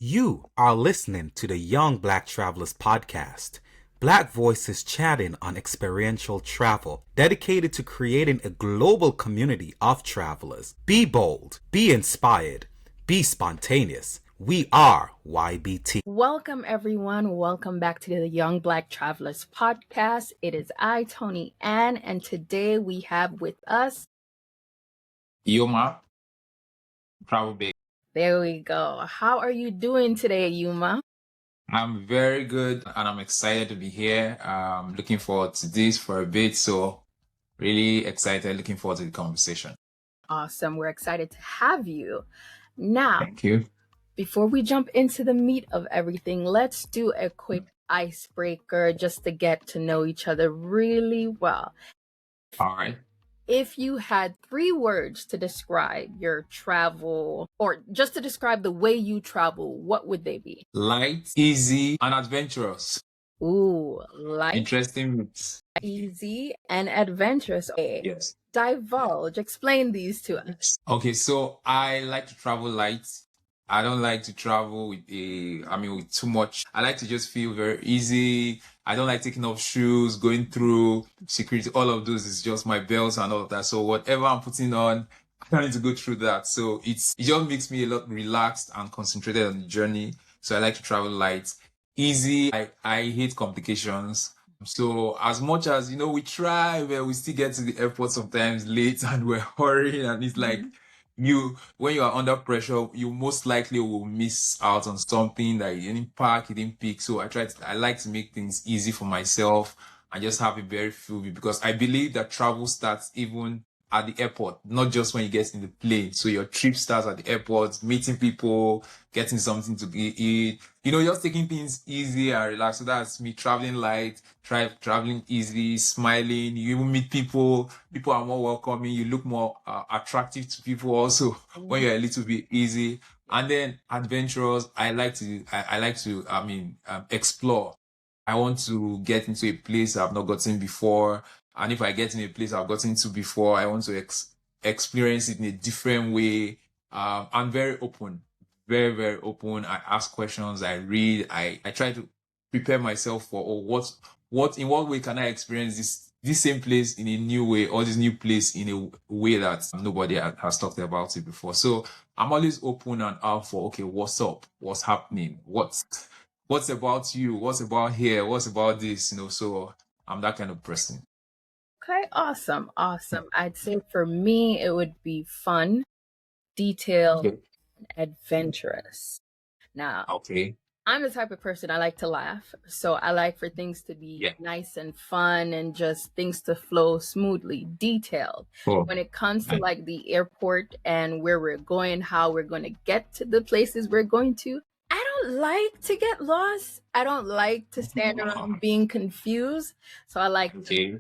You are listening to the Young Black Travelers podcast. Black voices chatting on experiential travel, dedicated to creating a global community of travelers. Be bold, be inspired, be spontaneous. We are YBT. Welcome, everyone. Welcome back to the Young Black Travelers podcast. It is I, Tony Ann, and today we have with us Yuma, Travel Big. There we go. How are you doing today, Yuma? I'm very good and I'm excited to be here. Looking forward to this for a bit. So really excited, looking forward to the conversation. Awesome. We're excited to have you. Now, thank you. Before we jump into the meat of everything, let's do a quick icebreaker just to get to know each other really well. All right. If you had 3 words to describe your travel, or just to describe the way you travel, what would they be? Light, easy, and adventurous. Ooh, light, interesting mix. Easy, and adventurous. Okay. Yes. Divulge. Explain these to us. Okay, so I like to travel light. I don't like to travel with too much. I like to just feel very easy. I don't like taking off shoes, going through security. All of those is just my belts and all of that. So whatever I'm putting on, I don't need to go through that. So it just makes me a lot relaxed and concentrated on the journey. So I like to travel light. Easy. I hate complications. So as much as, we try, we still get to the airport sometimes late and we're hurrying, and it's like, when you are under pressure, you most likely will miss out on something that you didn't park, you didn't pick. So I like to make things easy for myself and just have it very fluid, because I believe that travel starts even at the airport, not just when you get in the plane. So your trip starts at the airport, meeting people, getting something to eat, just taking things easy and relaxed. So that's me traveling light, traveling easy, smiling. You even meet people are more welcoming. You look more attractive to people also when you're a little bit easy. And then adventurous, I like to explore. I want to get into a place I've not gotten before. And if I get in a place I've gotten to before, I want to experience it in a different way. I'm very open, very, very open. I ask questions, I read, I try to prepare myself for in what way can I experience this same place in a new way, or this new place in a way that nobody has talked about it before. So I'm always open and out for, okay, what's up? What's happening? What's about you? What's about here? What's about this? So I'm that kind of person. Okay, awesome. I'd say for me, it would be fun, detailed, and adventurous. Now, okay. I'm the type of person, I like to laugh. So I like for things to be nice and fun and just things to flow smoothly, detailed. Cool. When it comes to like the airport and where we're going, how we're going to get to the places we're going to, I don't like to get lost. I don't like to stand around being confused. So I like to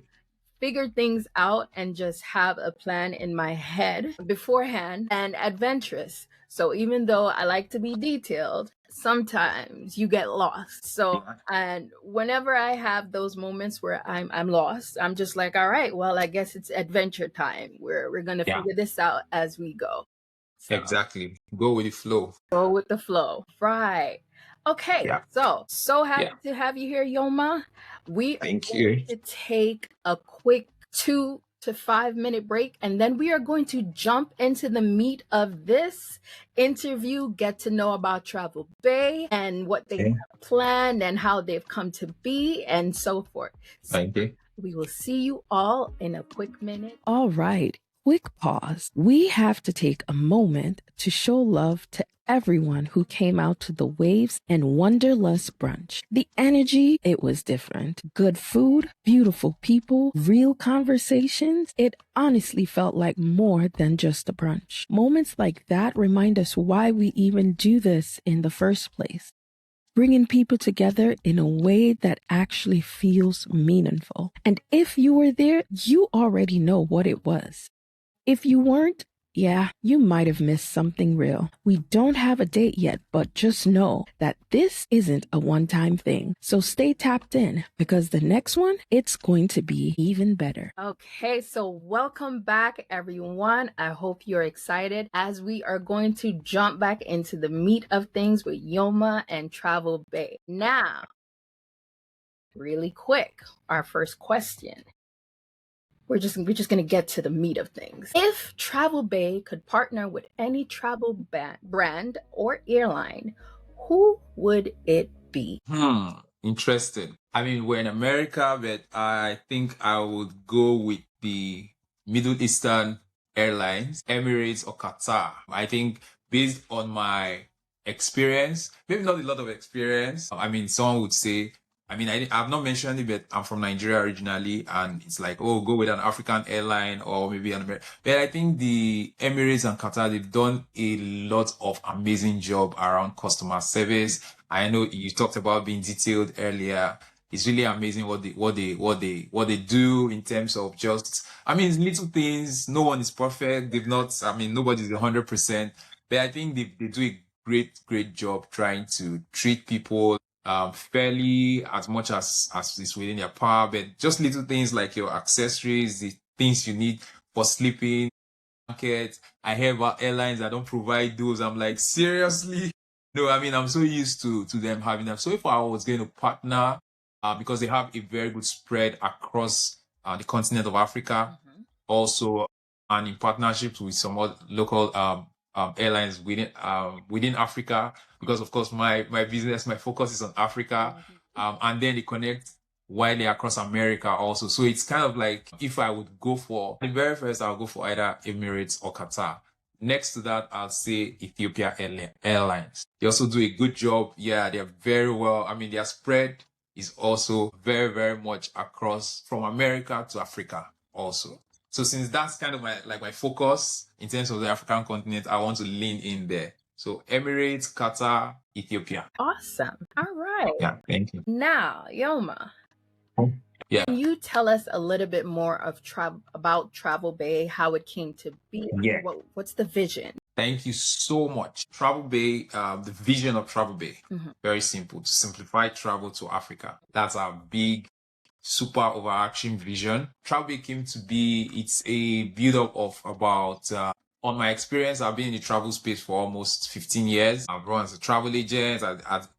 figure things out and just have a plan in my head beforehand, and adventurous. So even though I like to be detailed, sometimes you get lost. So, and whenever I have those moments where I'm lost, I'm just like, all right, well, I guess it's adventure time. We're going to figure this out as we go. So, exactly. Go with the flow. Go with the flow. Right. Okay. So happy to have you here, Yoma. We are going to take a quick 2 to 5 minute break, and then we are going to jump into the meat of this interview, get to know about Travel Bay and what they have planned and how they've come to be and so forth. Thank you. We will see you all in a quick minute. All right. Quick pause. We have to take a moment to show love to everyone who came out to the Waves and Wanderlust brunch. The energy, it was different. Good food, beautiful people, real conversations. It honestly felt like more than just a brunch. Moments like that remind us why we even do this in the first place. Bringing people together in a way that actually feels meaningful. And if you were there, you already know what it was. If you weren't, Yeah, you might have missed something real. We don't have a date yet, but just know that this isn't a one-time thing. So stay tapped in because the next one, it's going to be even better. Okay, so welcome back, everyone. I hope you're excited as we are going to jump back into the meat of things with Yoma and Travel Bay. Now, really quick, our first question. We're just going to get to the meat of things. If Travel Bay could partner with any travel brand or airline, who would it be? Interesting. I mean, we're in America, but I think I would go with the Middle Eastern Airlines, Emirates or Qatar. I think based on my experience, maybe not a lot of experience. I mean, someone would say, I've not mentioned it, but I'm from Nigeria originally, and it's like, oh, go with an African airline or maybe an American. But I think the Emirates and Qatar, they've done a lot of amazing job around customer service. I know you talked about being detailed earlier. It's really amazing what they do in terms of just, little things. No one is perfect. Nobody's 100%. But I think they do a great job trying to treat people fairly as much as is within their power. But just little things like your accessories, the things you need for sleeping, market. I hear about airlines that don't provide those. I'm like, seriously? No, I'm so used to them having them. So if I was going to partner, because they have a very good spread across the continent of Africa, also, and in partnerships with some other local airlines within Africa, because of course my business, my focus is on Africa, and then they connect widely across America also. So it's kind of like if I would go for the very first, I'll go for either Emirates or Qatar. Next to that, I'll say Ethiopia Airlines. They also do a good job. Yeah, they're very well. Their spread is also very, very much across from America to Africa also. So since that's kind of my focus in terms of the African continent, I want to lean in there. So Emirates, Qatar, Ethiopia. Awesome. All right. Yeah, thank you. Now, Yoma. Yeah. Can you tell us a little bit more of about Travel Bay, how it came to be? Yeah. What's the vision? Thank you so much. Travel Bay, the vision of Travel Bay, very simple, to simplify travel to Africa. That's our big, super overarching vision. Travel Bay came to be, it's a build-up of about, on my experience, I've been in the travel space for almost 15 years. I've run as a travel agent,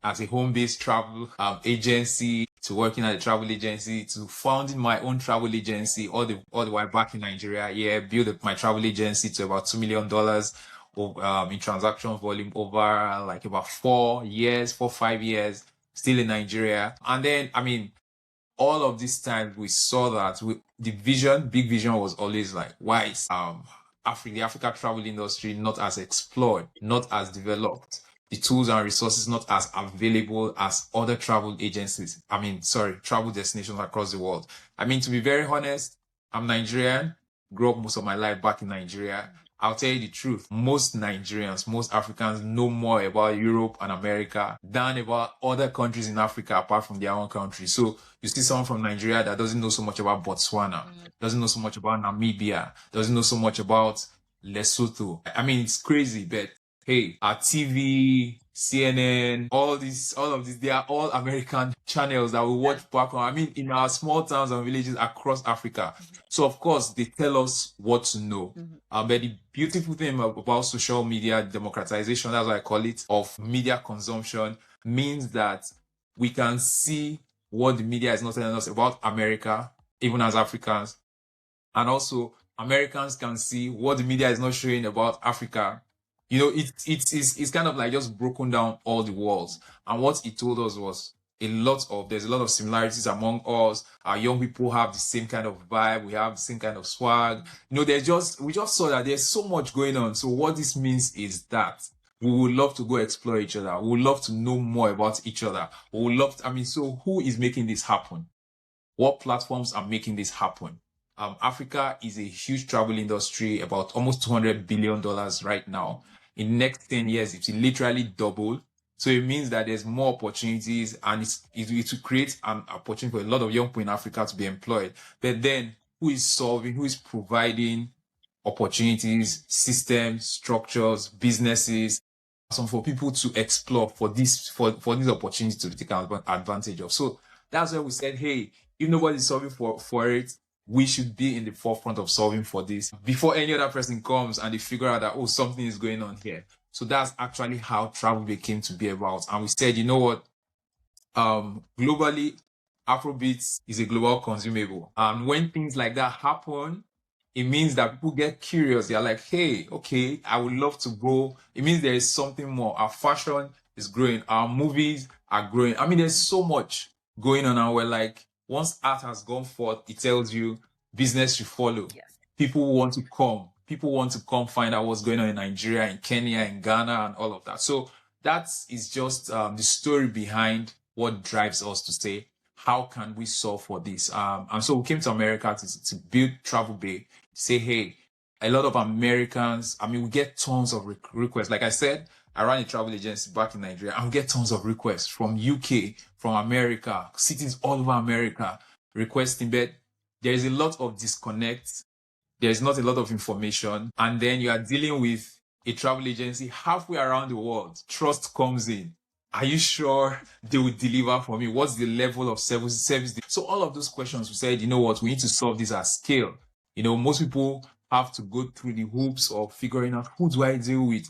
as a home-based travel agency, to working at a travel agency, to founding my own travel agency, all the way back in Nigeria. Yeah, built up my travel agency to about $2 million in transaction volume over like about 5 years, still in Nigeria. And then, all of this time we saw that the big vision was always like, why is the Africa travel industry not as explored, not as developed, the tools and resources not as available as other travel agencies. Travel destinations across the world. To be very honest, I'm Nigerian, grew up most of my life back in Nigeria. I'll tell you the truth. Most Nigerians, most Africans know more about Europe and America than about other countries in Africa apart from their own country. So you see someone from Nigeria that doesn't know so much about Botswana, doesn't know so much about Namibia, doesn't know so much about Lesotho. It's crazy, but hey, our TV, CNN, all of these, they are all American channels that we watch back on. In our small towns and villages across Africa. So of course, they tell us what to know. But the beautiful thing about social media democratization, that's what I call it, of media consumption, means that we can see what the media is not telling us about America, even as Africans. And also, Americans can see what the media is not showing about Africa. It's kind of like just broken down all the walls. And what it told us was there's a lot of similarities among us. Our young people have the same kind of vibe. We have the same kind of swag. We just saw that there's so much going on. So what this means is that we would love to go explore each other. We would love to know more about each other. We would love to, so who is making this happen? What platforms are making this happen? Africa is a huge travel industry, about almost $200 billion right now. In the next 10 years, it will literally double. So it means that there's more opportunities, and it will create an opportunity for a lot of young people in Africa to be employed. But then who is providing opportunities, systems, structures, businesses, some for people to explore for these opportunities to take advantage of. So that's why we said, hey, if nobody's solving for it, we should be in the forefront of solving for this before any other person comes and they figure out that, oh, something is going on here. So that's actually how travel came to be about. And we said, you know what? Globally, Afrobeats is a global consumable. And when things like that happen, it means that people get curious. They're like, hey, okay, I would love to go. It means there is something more. Our fashion is growing. Our movies are growing. I mean, there's so much going on now where, like, once art has gone forth, it tells you business should follow. Yes. People want to come. People want to come find out what's going on in Nigeria, in Kenya, in Ghana, and all of that. So that is just the story behind what drives us to say, how can we solve for this? And so we came to America to build Travel Bay, say, hey, a lot of Americans, I mean, we get tons of requests. Like I said, I ran a travel agency back in Nigeria, and we get tons of requests from UK, from America, cities all over America, requesting, but there is a lot of disconnect. There's not a lot of information. And then you are dealing with a travel agency halfway around the world. Trust comes in. Are you sure they will deliver for me? What's the level of service? So all of those questions, we said, you know what, we need to solve this at scale. You know, most people have to go through the hoops of figuring out, who do I deal with?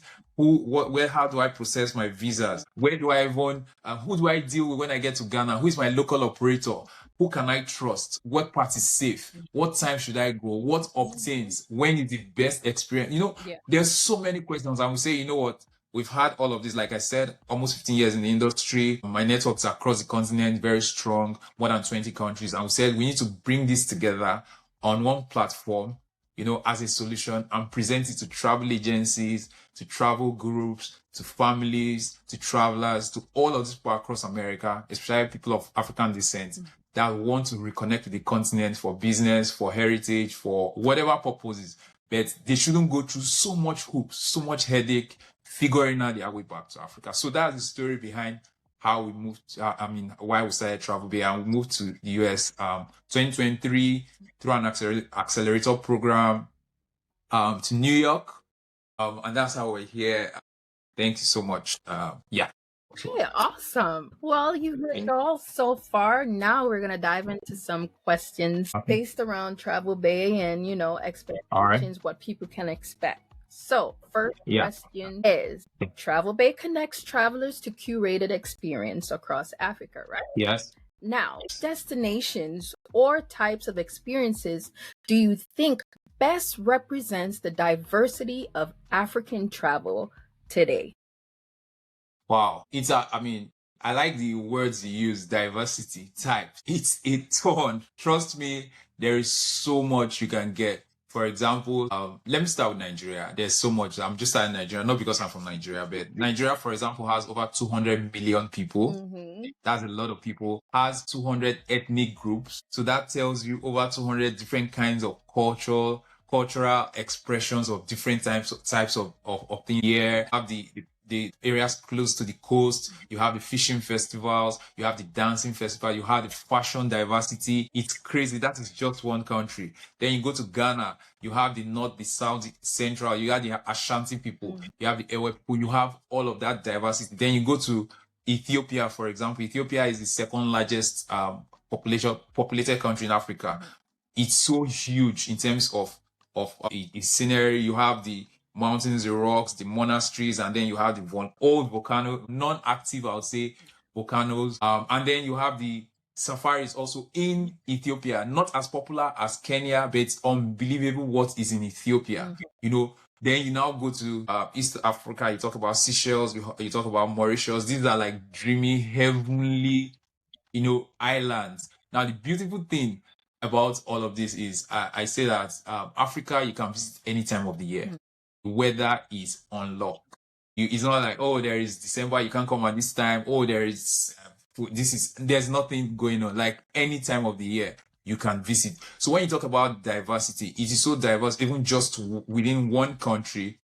How do I process my visas? Where do I even, who do I deal with when I get to Ghana? Who is my local operator? Who can I trust? What part is safe? What time should I go? What obtains? When is the best experience? You know, there's so many questions. And we say, you know what? We've had all of this, like I said, almost 15 years in the industry. My networks across the continent, very strong, more than 20 countries. And we said we need to bring this together on one platform, you know, as a solution and present it to travel agencies, to travel groups, to families, to travelers, to all of these people across America, especially people of African descent that want to reconnect with the continent for business, for heritage, for whatever purposes. But they shouldn't go through so much hoops, so much headache, figuring out their way back to Africa. So that's the story behind how we moved, why we started Travel Bay, and we moved to the US 2023 through an accelerator program to New York. And that's how we're here. Thank you so much. Okay, awesome. Well, you've heard it all so far. Now we're going to dive into some questions based around Travel Bay and, you know, expectations, what people can expect. So, first question is, Travel Bay connects travelers to curated experience across Africa, right? Yes. Now, destinations or types of experiences do you think best represents the diversity of African travel today? Wow. I like the words you use, diversity, type. It's a ton. Trust me, there is so much you can get. For example, let me start with Nigeria. There's so much. I'm just starting Nigeria, not because I'm from Nigeria, but Nigeria, for example, has over 200 million people. Mm-hmm. That's a lot of people. Has 200 ethnic groups. So that tells you over 200 different kinds of cultural expressions of different types of things. Here, have the areas close to the coast, you have the fishing festivals, you have the dancing festival, you have the fashion diversity. It's crazy. That is just one country. Then you go to Ghana, you have the north, the south, the central, you have the Ashanti people, you have the Ewe people, you have all of that diversity. Then you go to Ethiopia, for example. Ethiopia is the second largest populated country in Africa. It's so huge in terms of its scenery. You have the mountains, the rocks, the monasteries, and then you have the old volcano, non-active, I would say, volcanoes. And then you have the safaris also in Ethiopia, not as popular as Kenya, but it's unbelievable what is in Ethiopia. Mm-hmm. You know, then you now go to East Africa, you talk about Seychelles, you talk about Mauritius. These are like dreamy, heavenly, you know, islands. Now, the beautiful thing about all of this is I say that Africa, you can visit any time of the year. Mm-hmm. The weather is unlocked. It's not like, oh, there is December, you can't come at this time. Oh, there's nothing going on. Like any time of the year, you can visit. So when you talk about diversity, it is so diverse, even just within one country.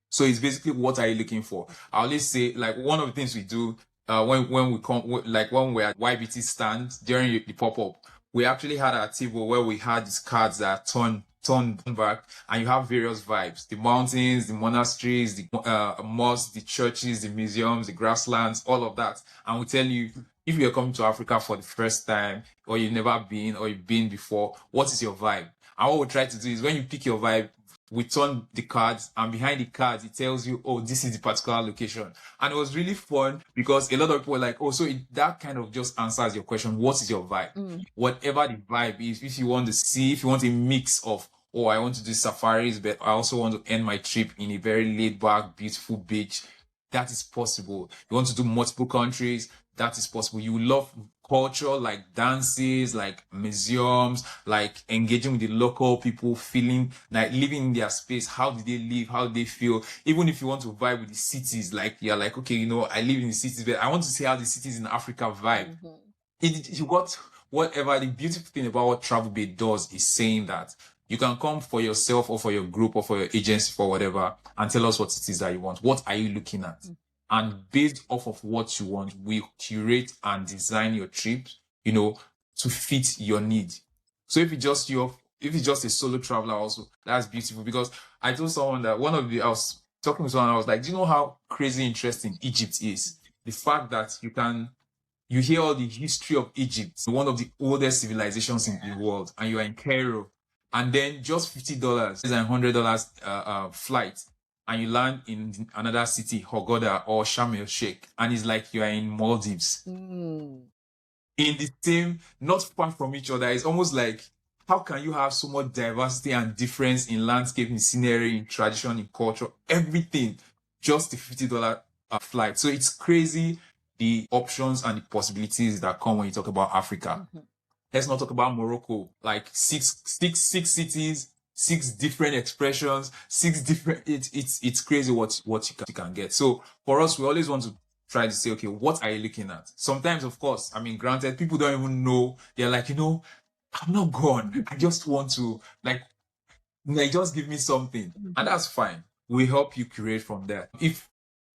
So it's basically, what are you looking for? I always say, like, one of the things we do when we come, like when we're at YBT stand during the pop-up, we actually had a table where we had these cards that turn turn back and you have various vibes: the mountains, the monasteries, the mosques, the churches, the museums, the grasslands, all of that. And we tell you, if you're coming to Africa for the first time, or you've never been, or you've been before, what is your vibe? And what we try to do is, when you pick your vibe, we turn the cards, and behind the cards it tells you, oh, this is the particular location. And it was really fun because a lot of people were like, oh, so that kind of just answers your question: what is your vibe? Whatever the vibe is, if you want to see, if you want a mix of, oh, I want to do safaris, but I also want to end my trip in a very laid back, beautiful beach, that is possible. You want to do multiple countries, that is possible. You love culture, like dances, like museums, like engaging with the local people, feeling like living in their space. How do they live? How do they feel? Even if you want to vibe with the cities, like you're like, okay, you know, I live in the cities, but I want to see how the cities in Africa vibe. You got whatever. The beautiful thing about what Travel Bay does is saying that you can come for yourself or for your group or for your agency, for whatever, and tell us what it is that you want. What are you looking at? And based off of what you want, we curate and design your trip, you know, to fit your need. So if it's just a solo traveler also, that's beautiful. Because I told someone that I was talking to someone, I was like, do you know how crazy interesting Egypt is? The fact that you hear all the history of Egypt, one of the oldest civilizations in the world, and you are in Cairo, and then just $50 and $100 flight, and you land in another city, Hurghada or Sharm el Sheikh, and it's like you are in Maldives. In the same, not far from each other. It's almost like, how can you have so much diversity and difference in landscape, in scenery, in tradition, in culture, everything, just the $50 flight? So it's crazy, the options and the possibilities that come when you talk about Africa. Let's not talk about Morocco. Like six cities, 6 different expressions, 6 different. It's crazy what you can get. So for us, we always want to try to say, okay, what are you looking at? Sometimes, of course, I mean, granted, people don't even know. They're like, you know, I'm not gone. I just want to like just give me something, and that's fine. We help you create from there. If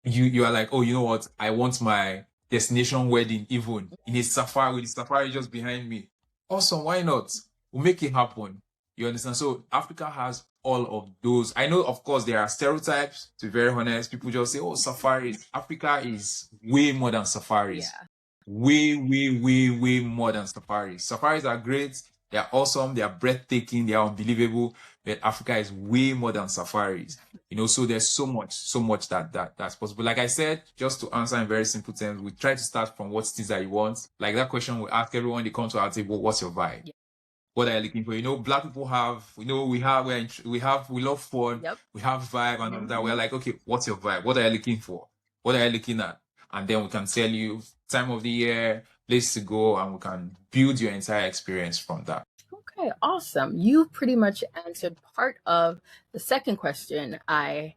you are like, oh, you know what, I want my destination wedding even in a safari, with the safari just behind me. Awesome, why not? We'll make it happen. You understand? So Africa has all of those. I know, of course, there are stereotypes, to be very honest. People just say, oh, safaris. Africa is way more than safaris. Way more than safaris. Safaris are great. They are awesome. They are breathtaking. They are unbelievable. But Africa is way more than safaris. You know, so there's so much that's possible. Like I said, just to answer in very simple terms, we try to start from what it is that you want. Like that question we ask everyone they come to our table: what's your vibe? What are you looking for? You know, Black people have, you know, we love fun, we have vibe, and all that. We're like, okay, what's your vibe? What are you looking for? What are you looking at? And then we can tell you time of the year, place to go, and we can build your entire experience from that. Okay, awesome. You pretty much answered part of the second question I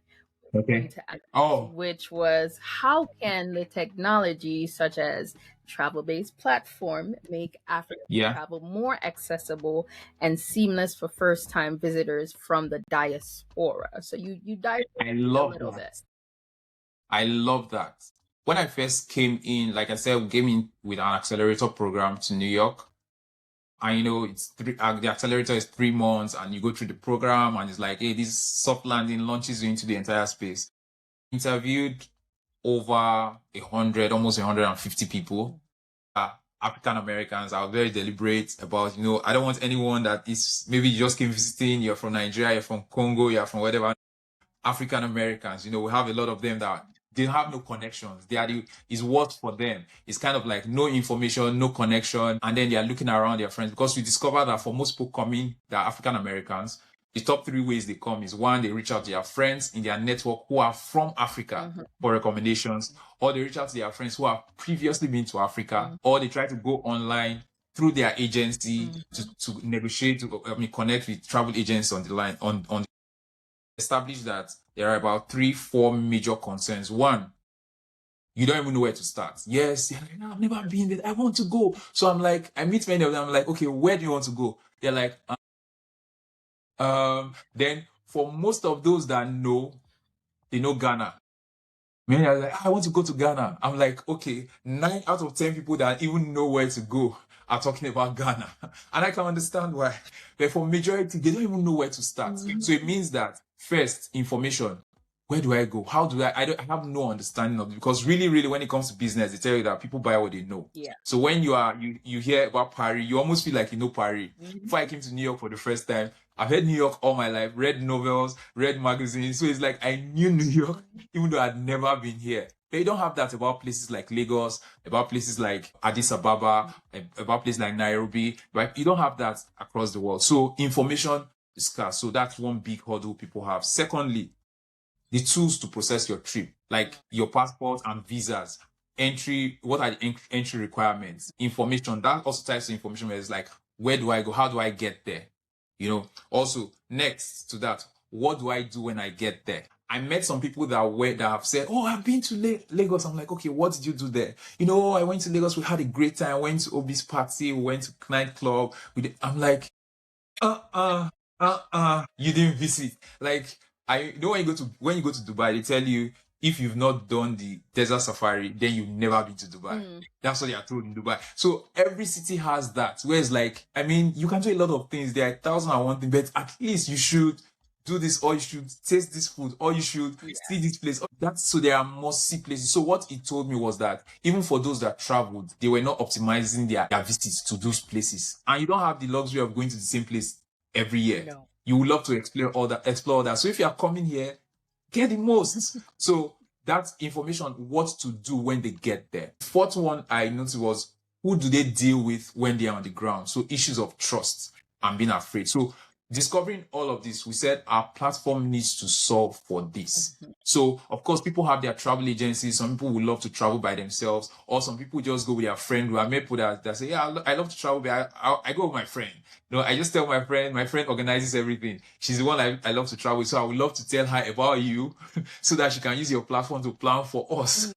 wanted to ask, which was, how can the technology such as travel-based platform make African travel more accessible and seamless for first-time visitors from the diaspora? So you dived a little bit. I love that. When I first came in, like I said, we came in with an accelerator program to New York. And you know, the accelerator is 3 months, and you go through the program, and it's like, hey, this soft landing launches you into the entire space. Interviewed over 100, almost 150 people, African Americans. I was very deliberate about, you know, I don't want anyone that is, maybe you just came visiting, you're from Nigeria, you're from Congo, you're from whatever. African Americans, you know, we have a lot of them that they have no connections. It's what for them. It's kind of like no information, no connection. And then they are looking around their friends, because we discovered that for most people coming, that are African Americans, the top 3 ways they come is: 1, they reach out to their friends in their network who are from Africa for recommendations, or they reach out to their friends who have previously been to Africa, or they try to go online through their agency to negotiate, connect with travel agents on the line, on establish that there are about 3-4 major concerns. 1, you don't even know where to start. Yes, you're like, no, I've never been there, I want to go. So I'm like, I meet many of them, I'm like, okay, where do you want to go? They're like, then for most of those that know, they know Ghana. Many are like, I want to go to Ghana. I'm like, okay, 9 out of 10 people that even know where to go are talking about Ghana. And I can understand why. But for majority, they don't even know where to start. So it means that first, information. Where do I go? How do I have no understanding of it, because really, when it comes to business, they tell you that people buy what they know. Yeah. So when you hear about Paris, you almost feel like you know Paris. Before I came to New York for the first time, I've heard New York all my life, read novels, read magazines. So it's like I knew New York, even though I'd never been here. They don't have that about places like Lagos, about places like Addis Ababa, about places like Nairobi, right? You don't have that across the world. So information is scarce. So that's one big hurdle people have. Secondly, the tools to process your trip, like your passport and visas, what are the entry requirements, information. That also ties to information where it's like, where do I go? How do I get there? Also next to that, what do I do when I get there? I met some people that have said, oh, I've been to Lagos. I'm like, okay, what did you do there? I went to Lagos. We had a great time. I went to Obi's party. We went to nightclub. I'm like, you didn't visit. Like, when you go to Dubai, they tell you, if you've not done the desert safari, then you've never been to Dubai. That's what they are told in Dubai. So every city has that. Whereas, like, I mean, you can do a lot of things. There are 1,001 things, but at least you should do this, or you should taste this food, or you should see this place. So there are must-see places. So what it told me was that even for those that traveled, they were not optimizing their visits to those places. And you don't have the luxury of going to the same place every year. No. You would love to explore all that. So if you are coming here, get the most. So that's information, what to do when they get there. Fourth one I noticed was, who do they deal with when they are on the ground? So issues of trust and being afraid. So discovering all of this, we said our platform needs to solve for this. So, of course, people have their travel agencies. Some people would love to travel by themselves, or some people just go with their friend. I met people that say, yeah, I love to travel, but I go with my friend. I just tell my friend organizes everything. She's the one I love to travel with. So I would love to tell her about you so that she can use your platform to plan for us.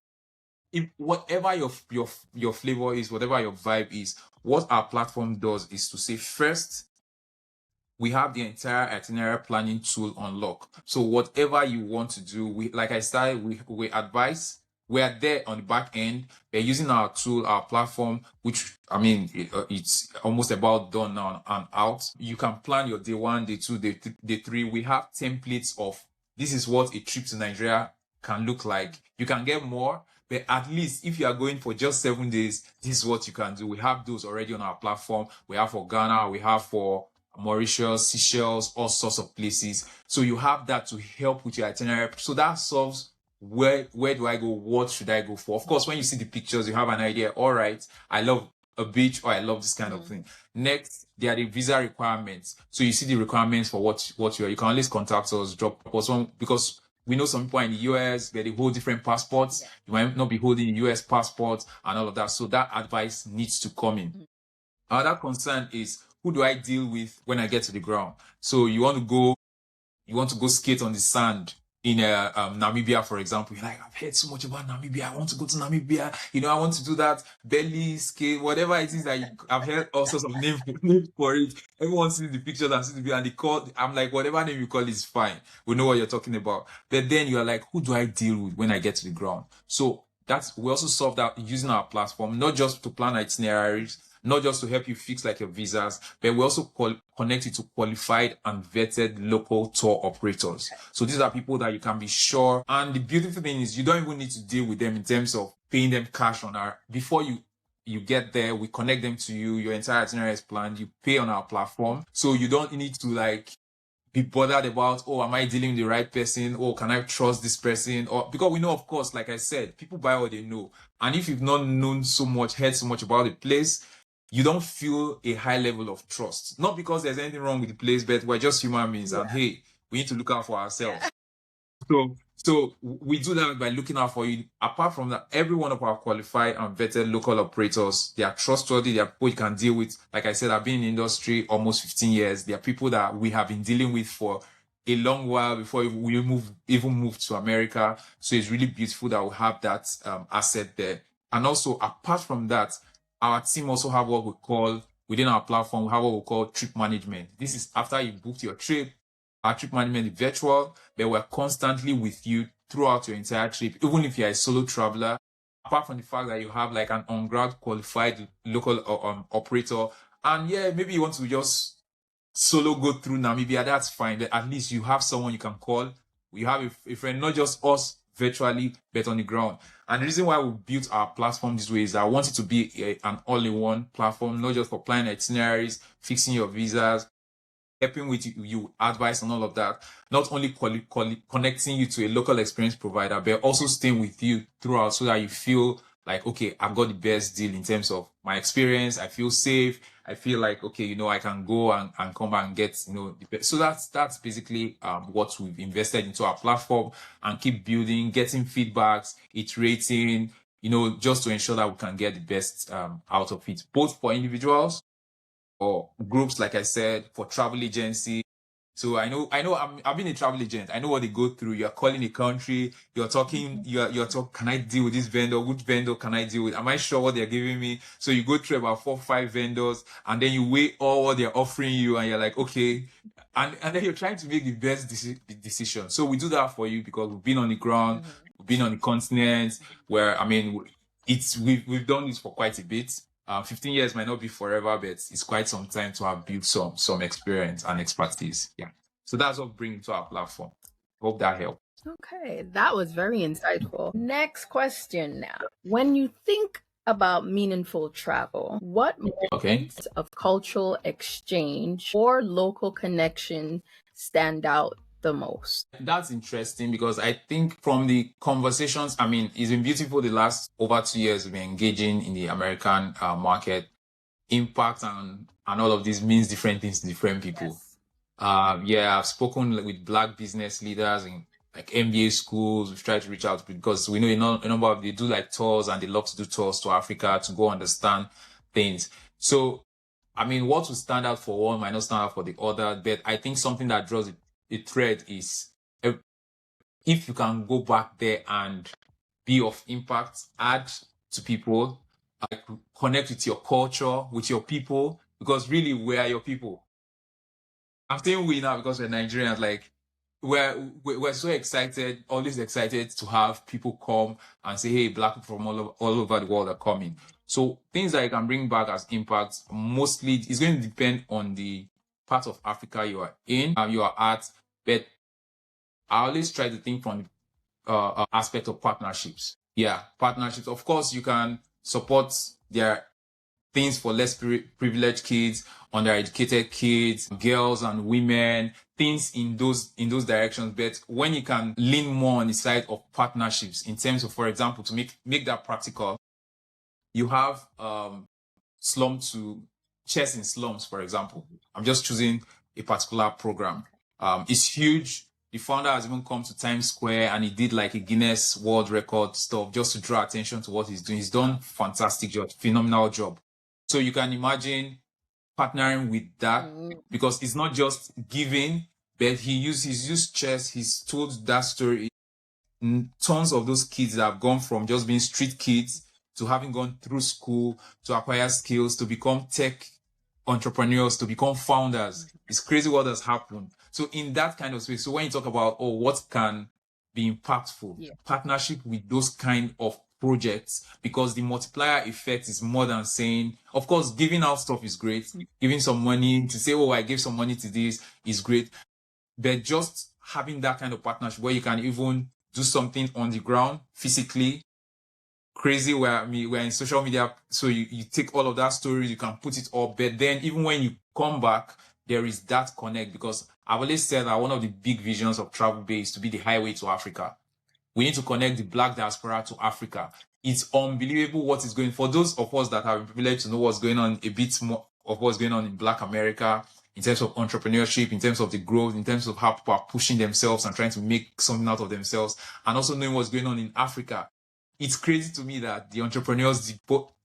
If whatever your flavor is, whatever your vibe is, what our platform does is to say, first, we have the entire itinerary planning tool on lock. So whatever you want to do, we advise. We are there on the back end. We're using our tool, our platform, which, I mean, it's almost about done now and out. You can plan your day 1, day 2, day 3. We have templates of, this is what a trip to Nigeria can look like. You can get more, but at least if you are going for just 7 days, this is what you can do. We have those already on our platform. We have for Ghana, we have for Mauritius, Seychelles, all sorts of places. So you have that to help with your itinerary. So that solves where do I go? What should I go for? Of course, when you see the pictures, you have an idea. All right, I love a beach, or I love this kind of thing. Next, there are the visa requirements. So you see the requirements for what you are. You can always contact us, drop us on, because we know some people are in the US, they hold different passports. You might not be holding a US passport and all of that. So that advice needs to come in. Another concern is, who do I deal with when I get to the ground? So you want to go skate on the sand in Namibia, for example. You're like, I've heard so much about Namibia. I want to go to Namibia. I want to do that belly skate, whatever it is that I've heard all sorts of names for it. Everyone sees the pictures and sees the video, and they call. I'm like, whatever name you call it is fine. We know what you're talking about. But then you're like, who do I deal with when I get to the ground? So we also solve that using our platform, not just to plan itineraries, not just to help you fix like your visas, but we also connect you to qualified and vetted local tour operators. So these are people that you can be sure. And the beautiful thing is, you don't even need to deal with them in terms of paying them cash before you get there, we connect them to you, your entire itinerary is planned, you pay on our platform. So you don't need to be bothered about, oh, am I dealing with the right person? Oh, can I trust this person? Or because we know, of course, like I said, people buy what they know. And if you've not heard so much about the place, you don't feel a high level of trust. Not because there's anything wrong with the place, but we're just human beings. And hey, we need to look out for ourselves. So we do that by looking out for you. Apart from that, every one of our qualified and vetted local operators, they are trustworthy. They are people you can deal with. Like I said, I've been in the industry almost 15 years. They are people that we have been dealing with for a long while before we even moved to America. So it's really beautiful that we have that asset there. And also, apart from that, our team also have what we call, within our platform, we have what we call trip management. This is after you booked your trip. Our trip management is virtual, but we're constantly with you throughout your entire trip. Even if you're a solo traveler, apart from the fact that you have like an on-ground qualified local operator, and yeah, maybe you want to just solo go through Namibia, that's fine. But at least you have someone you can call. You have a friend, not just us virtually, but on the ground. And the reason why we built our platform this way is that I want it to be an all-in-one platform, not just for planning itineraries, fixing your visas, helping with you advice and all of that, not only connecting you to a local experience provider, but also staying with you throughout so that you feel like, okay, I've got the best deal in terms of my experience. I feel safe. I feel like, okay, I can go and come back and get, the best. So that's basically what we've invested into our platform, and keep building, getting feedbacks, iterating, just to ensure that we can get the best out of it, both for individuals or groups, like I said, for travel agency. So I've been a travel agent. I know what they go through. You're calling a country, you're talking, you're talking, can I deal with this vendor? Which vendor can I deal with? Am I sure what they're giving me? So you go through about 4-5 vendors, and then you weigh all what they're offering you, and you're like, okay. And then you're trying to make the best decision. So we do that for you because we've been on the ground, we've been on the continent, where, we've done this for quite a bit. 15 years might not be forever, but it's quite some time to have built some experience and expertise. Yeah. So that's what bringing to our platform. Hope that helped. Okay, that was very insightful. Next question now. When you think about meaningful travel, what moments of cultural exchange or local connection stand out the most? That's interesting because I think from the conversations, it's been beautiful the last over 2 years we've been engaging in the American market. Impact and all of this means different things to different people. Yes. I've spoken with Black business leaders in like MBA schools. We've tried to reach out because we know a number of they do like tours, and they love to do tours to Africa to go understand things. So, what will stand out for one might not stand out for the other, but I think something that draws a thread is if you can go back there and be of impact, add to people, like connect with your culture, with your people, because really we are your people. I'm saying we now because we're Nigerians. Like we're so excited, always excited to have people come and say, hey, Black people from all over the world are coming. So things that you can bring back as impact, mostly is going to depend on the part of Africa you are in, you are at. But I always try to think from aspect of partnerships. Yeah, partnerships. Of course, you can support their things for less privileged kids, undereducated kids, girls and women, things in those directions. But when you can lean more on the side of partnerships in terms of, for example, to make that practical, you have slum to chess in slums, for example. I'm just choosing a particular program. It's huge. The founder has even come to Times Square, and he did like a Guinness World Record stuff just to draw attention to what he's doing. He's done fantastic job, phenomenal job. So you can imagine partnering with that, because it's not just giving, but he's used chess. He's told that story. Tons of those kids that have gone from just being street kids to having gone through school to acquire skills to become tech entrepreneurs, to become founders. It's crazy what has happened. So in that kind of space, so when you talk about, what can be impactful, partnership with those kind of projects, because the multiplier effect is more than saying, of course, giving out stuff is great. Giving some money to say, I gave some money to this is great. But just having that kind of partnership where you can even do something on the ground physically, crazy where we're in social media, so you take all of that story, you can put it up, but then even when you come back, there is that connect, because I've always said that one of the big visions of Travel Bay is to be the highway to Africa. We need to connect the Black diaspora to Africa. It's unbelievable what is going, for those of us that have been privileged to know what's going on, a bit more of what's going on in Black America, in terms of entrepreneurship, in terms of the growth, in terms of how people are pushing themselves and trying to make something out of themselves, and also knowing what's going on in Africa. It's crazy to me that the entrepreneurs,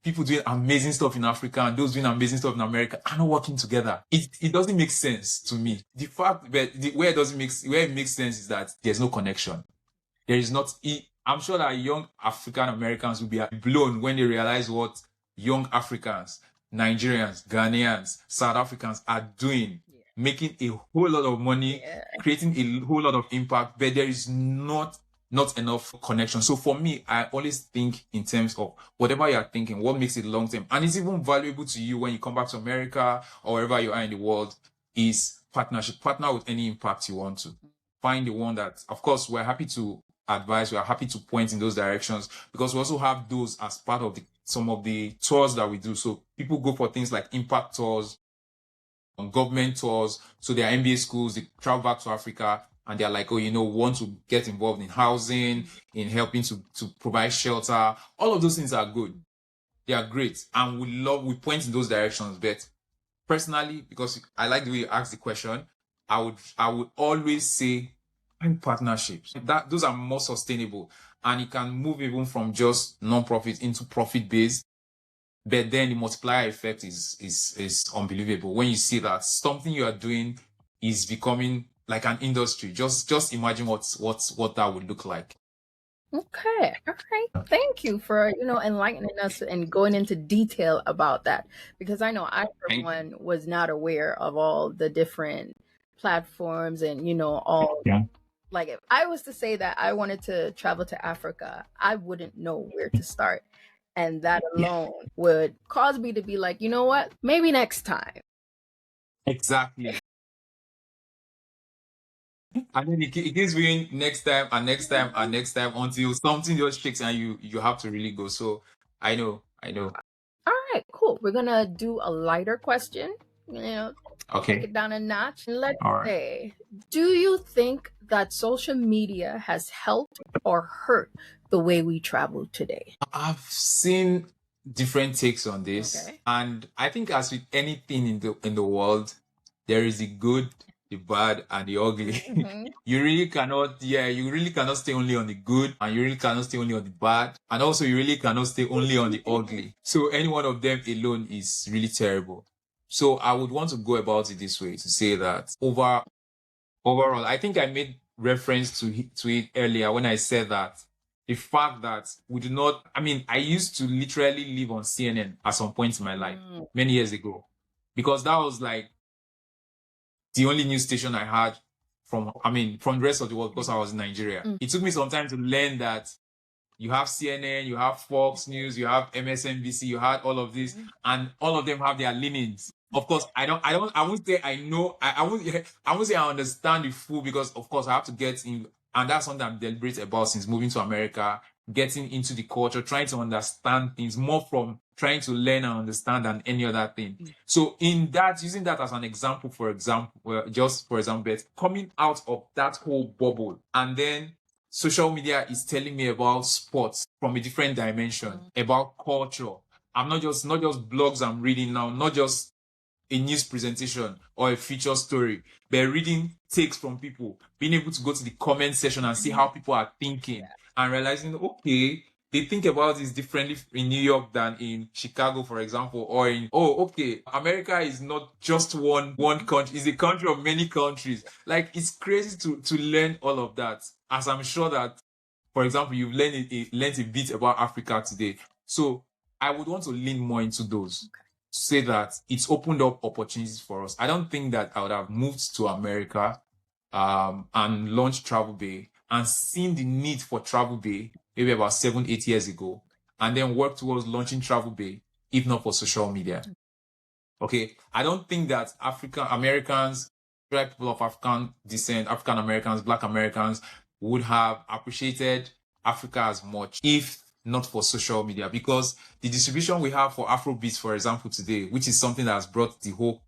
people doing amazing stuff in Africa and those doing amazing stuff in America are not working together. It doesn't make sense to me. The fact that where it makes sense is that there's no connection. There is not. I'm sure that young African Americans will be blown when they realize what young Africans, Nigerians, Ghanaians, South Africans are doing, making a whole lot of money, creating a whole lot of impact, but there is not not enough connection. So for me, I always think in terms of whatever you're thinking, what makes it long term. And it's even valuable to you when you come back to America or wherever you are in the world, is partnership. Partner with any impact you want to. Find the one that, of course, we're happy to advise, we're happy to point in those directions, because we also have those as part of some of the tours that we do. So people go for things like impact tours, on government tours. So they are MBA schools, they travel back to Africa, and they're like, oh, want to get involved in housing, in helping to provide shelter. All of those things are good. They are great. And we point in those directions. But personally, because I like the way you asked the question, I would always say find partnerships. Those are more sustainable. And it can move even from just non-profit into profit-based. But then the multiplier effect is unbelievable when you see that something you are doing is becoming like an industry. Just imagine what that would look like. Okay. All right. Thank you for, enlightening us and going into detail about that, because I know I, for one, was not aware of all the different platforms and, all. Yeah. Like, if I was to say that I wanted to travel to Africa, I wouldn't know where to start. And that alone would cause me to be like, you know what? Maybe next time. Exactly. And then it keeps being next time and next time and next time until something just shakes and you have to really go. So I know. All right, cool. We're gonna do a lighter question. Okay. Take it down a notch. Let's say, do you think that social media has helped or hurt the way we travel today? I've seen different takes on this, and I think as with anything in the world, there is the good, the bad, and the ugly. You really cannot stay only on the good, and you really cannot stay only on the bad, and also you really cannot stay only on the ugly. So any one of them alone is really terrible. So I would want to go about it this way, to say that overall, I think I made reference to it earlier when I said that the fact that we do not, I used to literally live on CNN at some point in my life, many years ago, because that was like the only news station I had from the rest of the world, because I was in Nigeria. It took me some time to learn that you have CNN, you have Fox News, you have MSNBC, you had all of this, and all of them have their leanings. Of course, I won't say I know, I won't say I understand the full, because of course I have to get in, and that's something I'm deliberate about since moving to America, getting into the culture, trying to understand things more from trying to learn and understand than any other thing. So in that, using that as an example, just for example, coming out of that whole bubble, and then social media is telling me about sports from a different dimension, about culture. I'm not just blogs I'm reading now, not just a news presentation or a feature story, but reading takes from people, being able to go to the comment section and see how people are thinking, and realizing, okay, they think about this differently in New York than in Chicago, for example, or America is not just one country, it's a country of many countries. Like, it's crazy to learn all of that, as I'm sure that, for example, you've learned a bit about Africa today. So I would want to lean more into those. Say that it's opened up opportunities for us. I don't think that I would have moved to America and launched Travel Bay and seen the need for Travel Bay maybe about 7-8 years ago, and then worked towards launching Travel Bay if not for social media. Okay, I don't think that African Americans, people of African descent, African Americans, Black Americans would have appreciated Africa as much if not for social media, because the distribution we have for Afrobeats, for example, today, which is something that has brought the whole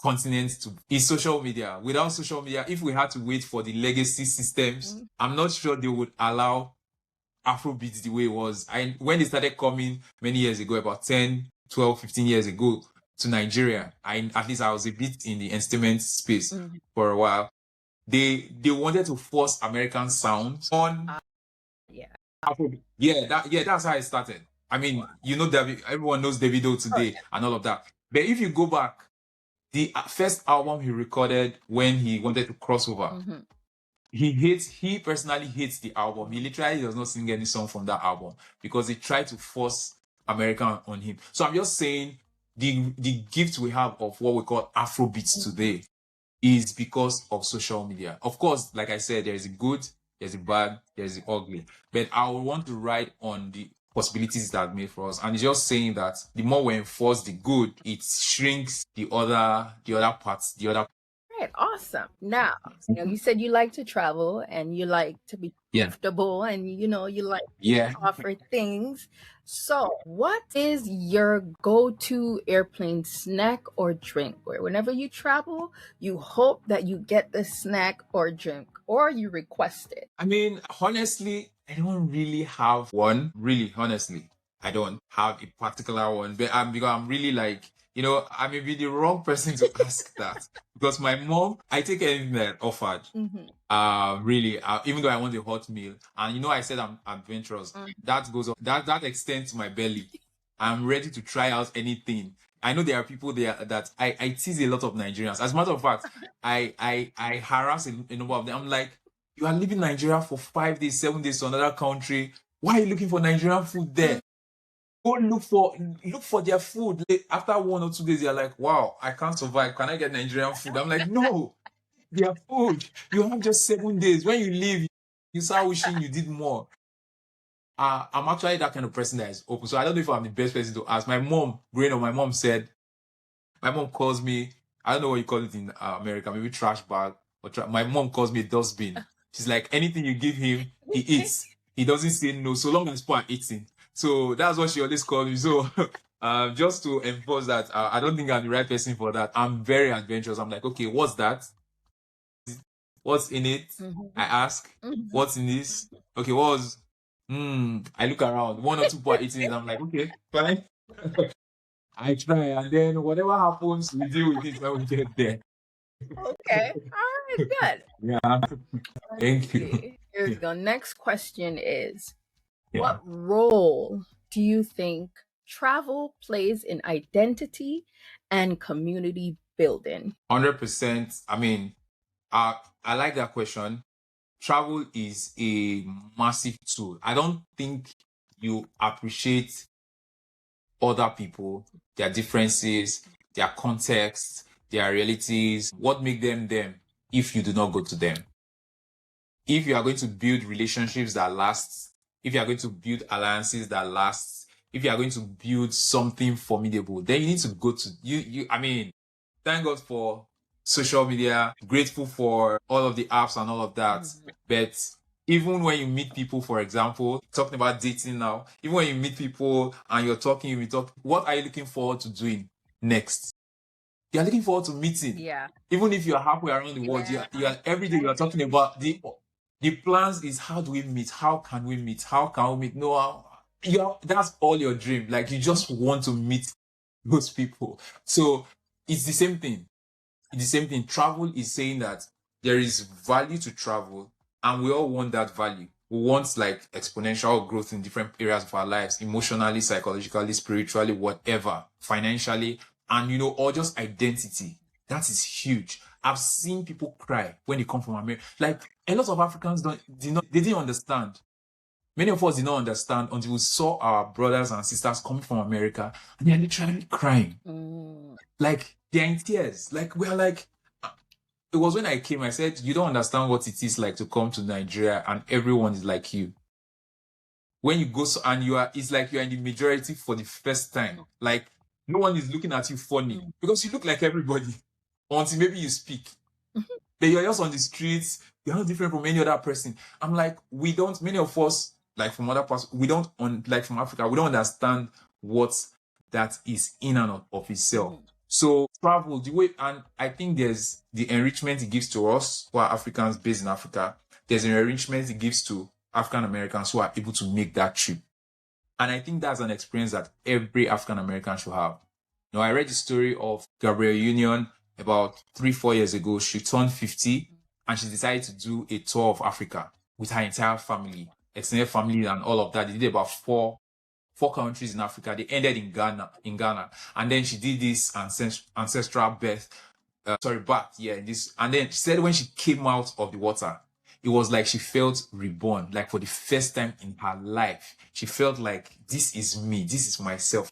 continent to, is social media. Without social media, if we had to wait for the legacy systems, I'm not sure they would allow Afrobeats the way it was. When they started coming many years ago, about 10, 12, 15 years ago to Nigeria, at least I was a bit in the entertainment space for a while. They wanted to force American sound on Afrobeat. That's how it started. Everyone knows Davido today and all of that. But if you go back, the first album he recorded when he wanted to cross over, he personally hates the album. He literally does not sing any song from that album because they tried to force American on him. So I'm just saying the gift we have of what we call Afrobeats today is because of social media. Of course, like I said, there's a good, there's the bad, there's the ugly. But I would want to ride on the possibilities that made for us. And it's just saying that the more we enforce the good, it shrinks the other parts, the other. Right, awesome. Now, you said you like to travel and you like to be comfortable and you like to offer things. So, what is your go-to airplane snack or drink? Where whenever you travel, you hope that you get the snack or drink or you request it. I mean, honestly, I don't really have one. Really, honestly, I don't have a particular one. But because I'm really like, I may be the wrong person to ask that. Because my mom, I take anything that offered. Really, even though I want a hot meal, and I said I'm adventurous. That goes on. That extends my belly. I'm ready to try out anything. I know there are people there that I tease a lot of Nigerians. As a matter of fact, I harass a number of them. I'm like, you are leaving Nigeria for 5 days, 7 days to another country. Why are you looking for Nigerian food there? Go look for their food. After 1 or 2 days, you're like, wow, I can't survive. Can I get Nigerian food? I'm like, no, their food. You have just 7 days. When you leave, you start wishing you did more. I'm actually that kind of person that is open. So I don't know if I'm the best person to ask. My mom, growing up, my mom calls me, I don't know what you call it in America, maybe trash bag. My mom calls me a dustbin. She's like, anything you give him, he eats. He doesn't say no, so long as people are eating. So that's what she always calls me. So just to enforce that, I don't think I'm the right person for that. I'm very adventurous. I'm like, okay, what's that? What's in it? I ask, what's in this? Okay, I look around. 1 or 2 people are eating it. I'm like, okay, fine. I try, and then whatever happens, we deal with it when we get there. Okay. All right, good. Yeah. Thank you. Here we go. Next question is, what role do you think travel plays in identity and community building? 100%. I mean, I like that question. Travel is a massive tool. I don't think you appreciate other people, their differences, their contexts, their realities, what make them them if you do not go to them. If you are going to build relationships that last, if you are going to build alliances that last, if you are going to build something formidable, then you need to go to I mean, thank God for social media, grateful for all of the apps and all of that. But even when you meet people, for example, talking about dating now, even when you meet people and you're talking, what are you looking forward to doing next? You're looking forward to meeting. Yeah. Even if you're halfway around the world, you are every day you're talking about the plans is how do we meet? How can we meet? How can we meet? No, that's all your dream. Like you just want to meet those people. So it's the same thing. It's the same thing. Travel is saying that there is value to travel, and we all want that value. We want like exponential growth in different areas of our lives, emotionally, psychologically, spiritually, whatever, financially, and or just identity. That is huge. I've seen people cry when they come from America. Like a lot of Africans didn't understand. Many of us did not understand until we saw our brothers and sisters coming from America and they're literally crying. Like they're in tears. Like we're like, it was when I came, I said, you don't understand what it is like to come to Nigeria and everyone is like you. When you go and it's like you're in the majority for the first time. Like no one is looking at you funny because you look like everybody until maybe you speak. But you're just on the streets, you're not different from any other person. I'm like, many of us, like from other parts, like from Africa, we don't understand what that is in and of itself. So travel, and I think there's the enrichment it gives to us who are Africans based in Africa. There's an enrichment it gives to African Americans who are able to make that trip. And I think that's an experience that every African American should have. I read the story of Gabrielle Union about 3-4 years ago. She turned 50 and she decided to do a tour of Africa with her entire family, extended family and all of that. They did about four countries in Africa. They ended in Ghana. And then she did this ancestral bath. And then she said when she came out of the water, it was like she felt reborn, like for the first time in her life. She felt like, this is me, this is myself.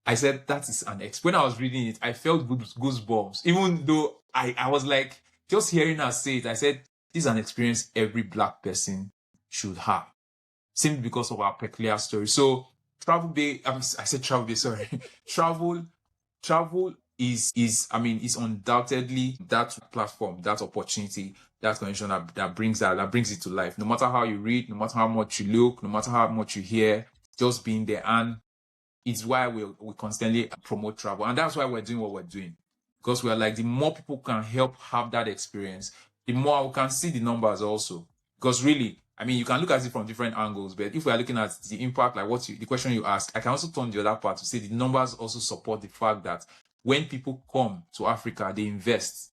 I said, that is an when I was reading it, I felt goosebumps. Even though I was like, just hearing her say it, I said, This is an experience every Black person should have, simply because of our peculiar story. So travel bay, I said travel bay, sorry. travel is undoubtedly that platform, that opportunity, that connection that brings it to life. No matter how you read, no matter how much you look, no matter how much you hear, just being there. And it's why we constantly promote travel. And that's why we're doing what we're doing. Because we're like, the more people can help have that experience, the more we can see the numbers also. Because really, I mean, you can look at it from different angles, but if we are looking at the impact, like the question you asked, I can also turn the other part to say the numbers also support the fact that when people come to Africa, they invest.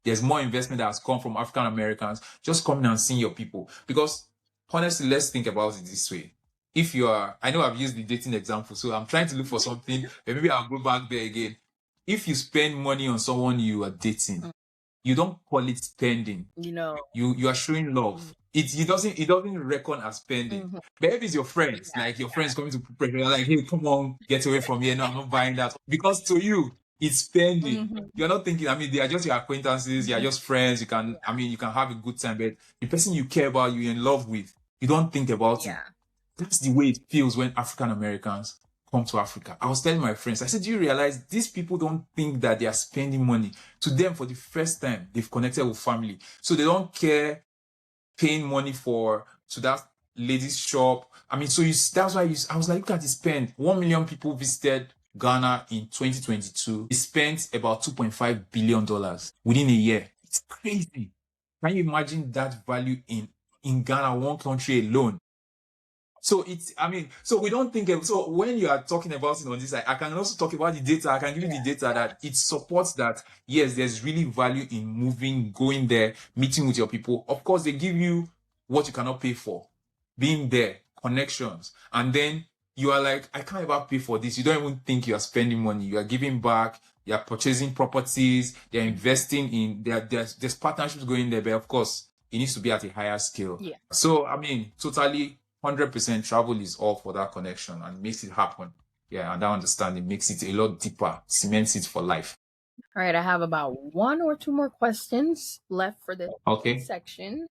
There's more investment that has come from African Americans just coming and seeing your people. Because honestly, let's think about it this way. If you are, I know I've used the dating example, so I'm trying to look for something, but maybe I'll go back there again. If you spend money on someone you are dating, you don't call it spending. You are showing love. It doesn't reckon as spending. But if it's your friends, like your friends coming to pressure, you're like, hey, come on, get away from here. No, I'm not buying that. Because to you, it's spending. You're not thinking, I mean, they are just your acquaintances, you are just friends. You can have a good time, but the person you care about, you're in love with, you don't think about it. That's the way it feels when African Americans come to Africa. I was telling my friends, I said, do you realize these people don't think that they are spending money? To them, for the first time, they've connected with family. So they don't care paying money to that lady's shop. I mean, so that's why I was like, look at the spend. 1 million people visited Ghana in 2022. They spent about $2.5 billion within a year. It's crazy. Can you imagine that value in Ghana, one country alone? So so we don't think so when you are talking about it on this side, I can also talk about the data. I can give you the data that it supports that, yes, there's really value in moving, going there, meeting with your people. Of course, they give you what you cannot pay for, being there, connections. And then you are like, I can't ever pay for this. You don't even think you are spending money. You are giving back. You are purchasing properties. They're investing in, there's partnerships going there. But of course, it needs to be at a higher scale. So, I mean, totally 100% travel is all for that connection and makes it happen. Yeah, and that understanding makes it a lot deeper, cements it for life. All right, I have about 1 or 2 more questions left for this section.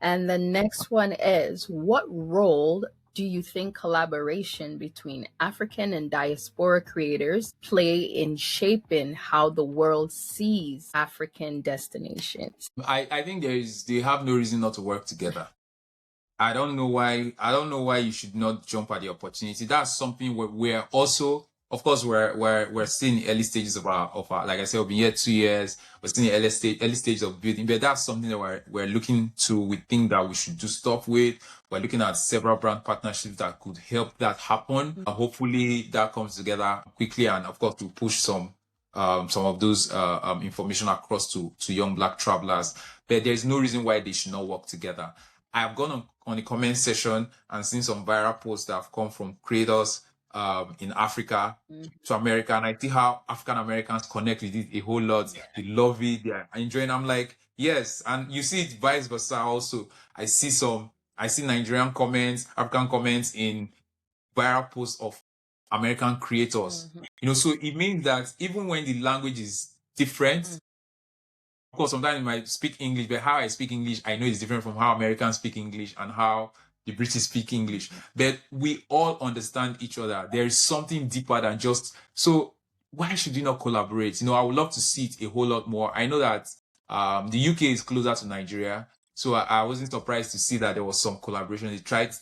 And the next one is, what role do you think collaboration between African and diaspora creators play in shaping how the world sees African destinations? I think they have no reason not to work together. I don't know why you should not jump at the opportunity. That's something we're also, of course, we're still in the early stages of our, like I said, we've been here 2 years. We're still in the early stage of building, but that's something that we're looking to. We think that we should do stuff with. We're looking at several brand partnerships that could help that happen. Hopefully that comes together quickly, and of course to push some of those information across to young Black travelers. But there's no reason why they should not work together. I've gone on the comment section and seen some viral posts that have come from creators in Africa to America, and I see how African Americans connect with it a whole lot. They love it, they're enjoying. I'm like, yes, and you see it vice versa also. I see Nigerian comments, African comments in viral posts of American creators. So it means that even when the language is different, of course, sometimes I might speak English, but how I speak English, I know it's different from how Americans speak English and how the British speak English. But we all understand each other. There is something deeper than just, so why should you not collaborate? I would love to see it a whole lot more. I know that the UK is closer to Nigeria, so I wasn't surprised to see that there was some collaboration. They tried,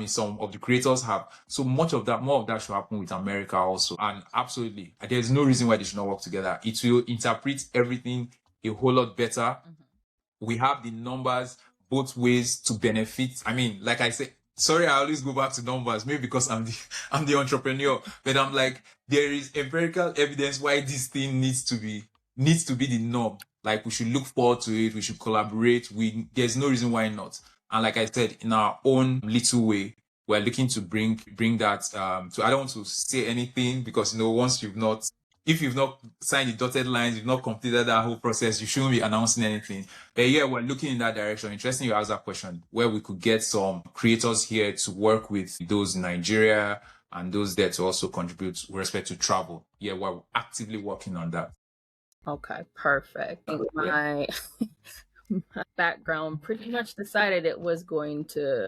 some of the creators have. So more of that should happen with America also. And absolutely, there's no reason why they should not work together. It will interpret everything a whole lot better. We have the numbers both ways to benefit. Like I said, sorry, I always go back to numbers, maybe because I'm the entrepreneur, but I'm like, there is empirical evidence why this thing needs to be the norm. Like, we should look forward to it. We should collaborate. There's no reason why not. And like I said, in our own little way, we're looking to bring that I don't want to say anything because if you've not signed the dotted lines, you've not completed that whole process, you shouldn't be announcing anything. But yeah, we're looking in that direction. Interesting you asked that question, where we could get some creators here to work with those in Nigeria and those there to also contribute with respect to travel. Yeah, we're actively working on that. Okay, perfect. background pretty much decided it was going to.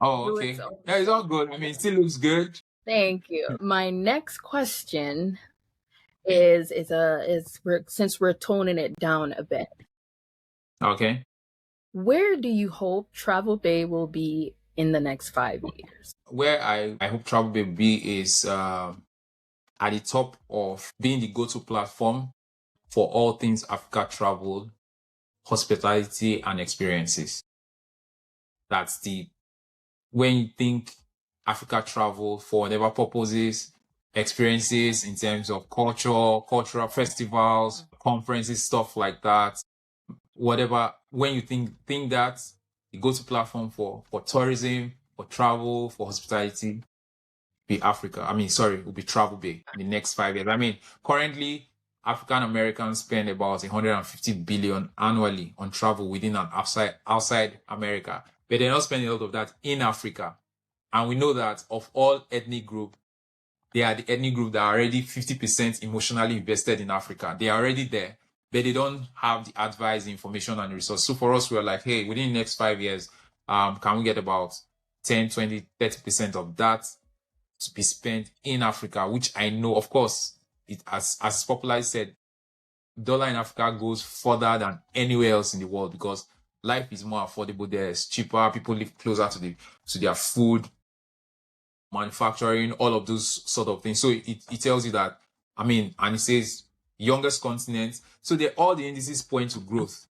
Oh, okay. Yeah, it's all good. I mean, it still looks good. Thank you. My next question since we're toning it down a bit. Okay. Where do you hope Travel Bay will be in the next 5 years? Where I hope Travel Bay will be is at the top of being the go-to platform for all things Africa travel, hospitality, and experiences. That's when you think Africa travel for whatever purposes, experiences in terms of cultural festivals, conferences, stuff like that, whatever, when you think that the go-to platform for tourism, for travel, for hospitality, be Africa. It will be Travel Bay in the next 5 years. Currently, African Americans spend about 150 billion annually on travel within and outside America, but they're not spending a lot of that in Africa. And we know that of all ethnic groups, they are the ethnic group that are already 50% emotionally invested in Africa. They are already there, but they don't have the advice, the information, and the resource. So for us, we're like, hey, within the next 5 years, can we get about 10, 20, 30% of that to be spent in Africa, which I know, of course, it as Popular said, dollar in Africa goes further than anywhere else in the world because life is more affordable there. It's cheaper. People live closer to their food, manufacturing, all of those sort of things. So it tells you that, and it says youngest continent. So all the indices point to growth.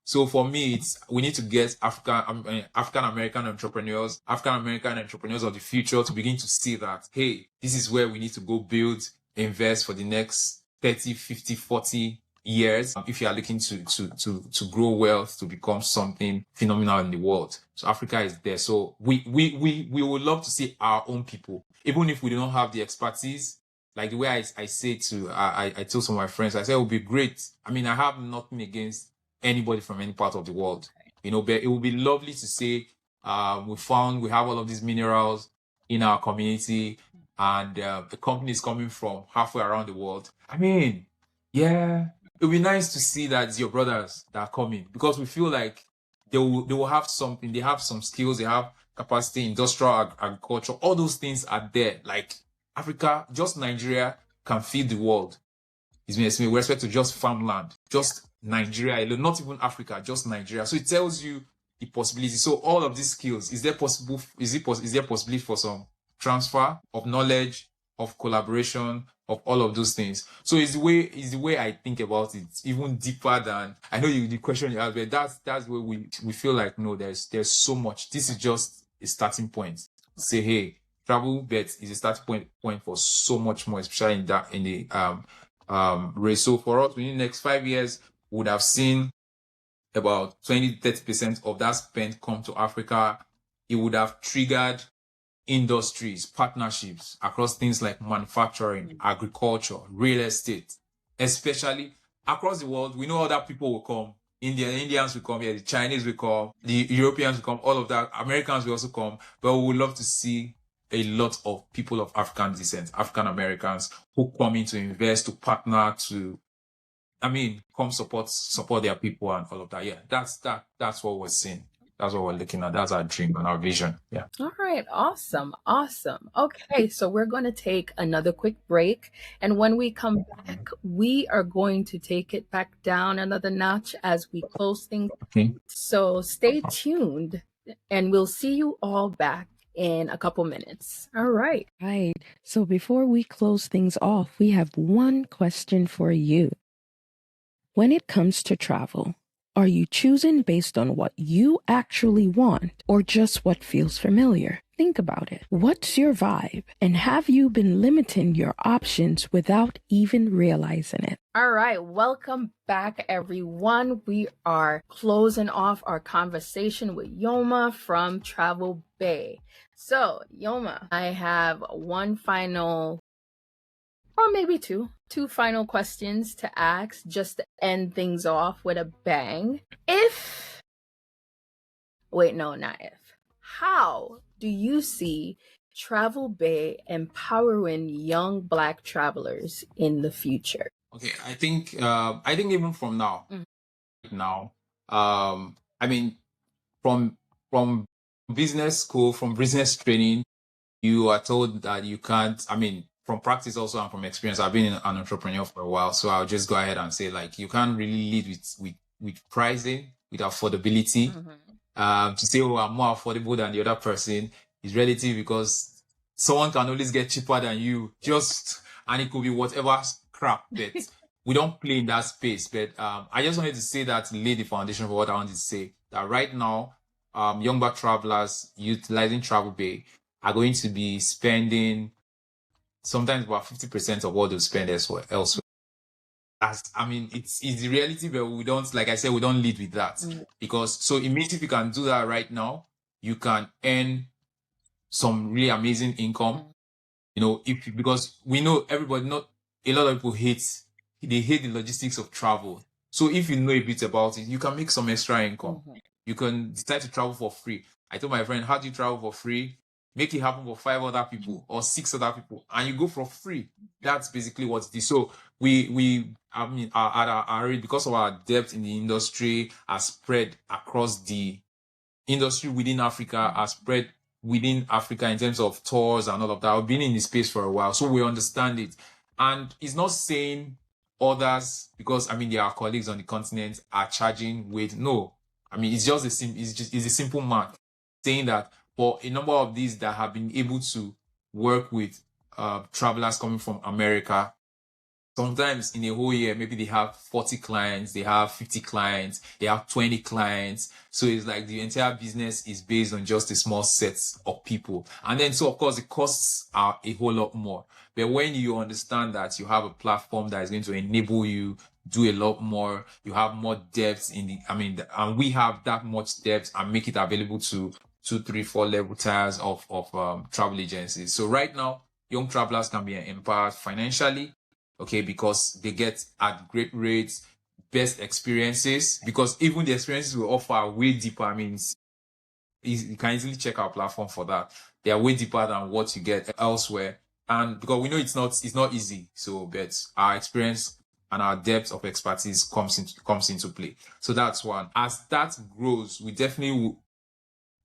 So for me, we need to get African American entrepreneurs of the future to begin to see that, hey, this is where we need to go build, invest for the next 30, 50, 40 years. If you are looking to grow wealth, to become something phenomenal in the world. So Africa is there. So we would love to see our own people, even if we don't have the expertise. Like the way I say I told some of my friends, I said it would be great. I have nothing against anybody from any part of the world, but it would be lovely to say we have all of these minerals in our community, and the company is coming from halfway around the world. Yeah, it would be nice to see that it's your brothers that are coming, because we feel like they will have something. They have some skills. They have capacity, industrial agriculture. All those things are there. Like Africa, just Nigeria can feed the world. With respect to just farmland, just Nigeria alone, not even Africa, just Nigeria. So it tells you the possibility. So all of these skills, is there possibility for some transfer of knowledge, of collaboration, of all of those things? So it's the way I think about it, even deeper than I know the question you asked, but that's where we feel like, no, there's so much. This is just a starting point. Say, hey, travel bet is a starting point for so much more, especially in the race. So for us, within the next 5 years, we would have seen about 20-30% of that spend come to Africa. It would have triggered industries, partnerships across things like manufacturing, agriculture, real estate, especially across the world. We know other people will come. Indians will come here, the Chinese will come, the Europeans will come, all of that. Americans will also come, but we would love to see a lot of people of African descent, African Americans, who come in to invest, to partner, to come support their people and all of that. Yeah, that's what we're seeing. That's what we're looking at. That's our dream and our vision. Yeah. All right. Awesome. Okay. So we're going to take another quick break. And when we come back, we are going to take it back down another notch as we close things. Okay. So stay tuned and we'll see you all back in a couple minutes. All right. Right. So before we close things off, we have one question for you. When it comes to travel, are you choosing based on what you actually want or just what feels familiar? Think about it. What's your vibe? And have you been limiting your options without even realizing it? All right. Welcome back, everyone. We are closing off our conversation with Yoma from Travel Bay. So, Yoma, I have one final, or maybe two final questions to ask just to end things off with a bang. How do you see Travel Bay empowering young Black travelers in the future? Okay, I think even from now, I mean, from business school, from business training, you are told that you can't. I mean, from practice also and from experience, I've been an entrepreneur for a while, so I'll just go ahead and say like you can't really lead with pricing, with affordability. To say, oh, I'm more affordable than the other person is relative because someone can always get cheaper than you. And it could be whatever crap, but we don't play in that space. But I just wanted to say that to lay the foundation for what I wanted to say. That right now, young black travelers utilizing Travel Bay are going to be spending sometimes about 50% of what they spend elsewhere. I mean, it's the reality, but we don't, like I said, we don't lead with that. Because so it means if you can do that right now, you can earn some really amazing income. You know, because we know everybody, not a lot of people hate the logistics of travel. So if you know a bit about it, you can make some extra income. You can decide to travel for free. I told my friend, how do you travel for free? Make it happen for 5 other people or 6 other people, and you go for free. That's basically what it is. So I mean, our because of our depth in the industry, are spread across the industry within Africa, are spread within Africa in terms of tours and all of that. I've been in the space for a while, so we understand it. And it's not saying others, because I mean, there are colleagues on the continent are charging with no. I mean, it's just it's a simple math saying that for a number of these that have been able to work with travelers coming from America, sometimes in a whole year, maybe they have 40 clients, they have 50 clients, they have 20 clients. So it's like the entire business is based on just a small set of people. And then, so of course, the costs are a whole lot more. But when you understand that you have a platform that is going to enable you do a lot more, you have more depth and we have that much depth and make it available to 2, 3, 4 level tiers of travel agencies. So right now, young travelers can be empowered financially, okay, because they get at great rates, best experiences, because even the experiences we offer are way deeper. I mean, you can easily check our platform for that. They are way deeper than what you get elsewhere. And because we know it's not easy. So, but our experience and our depth of expertise comes into play. So that's one. As that grows, we definitely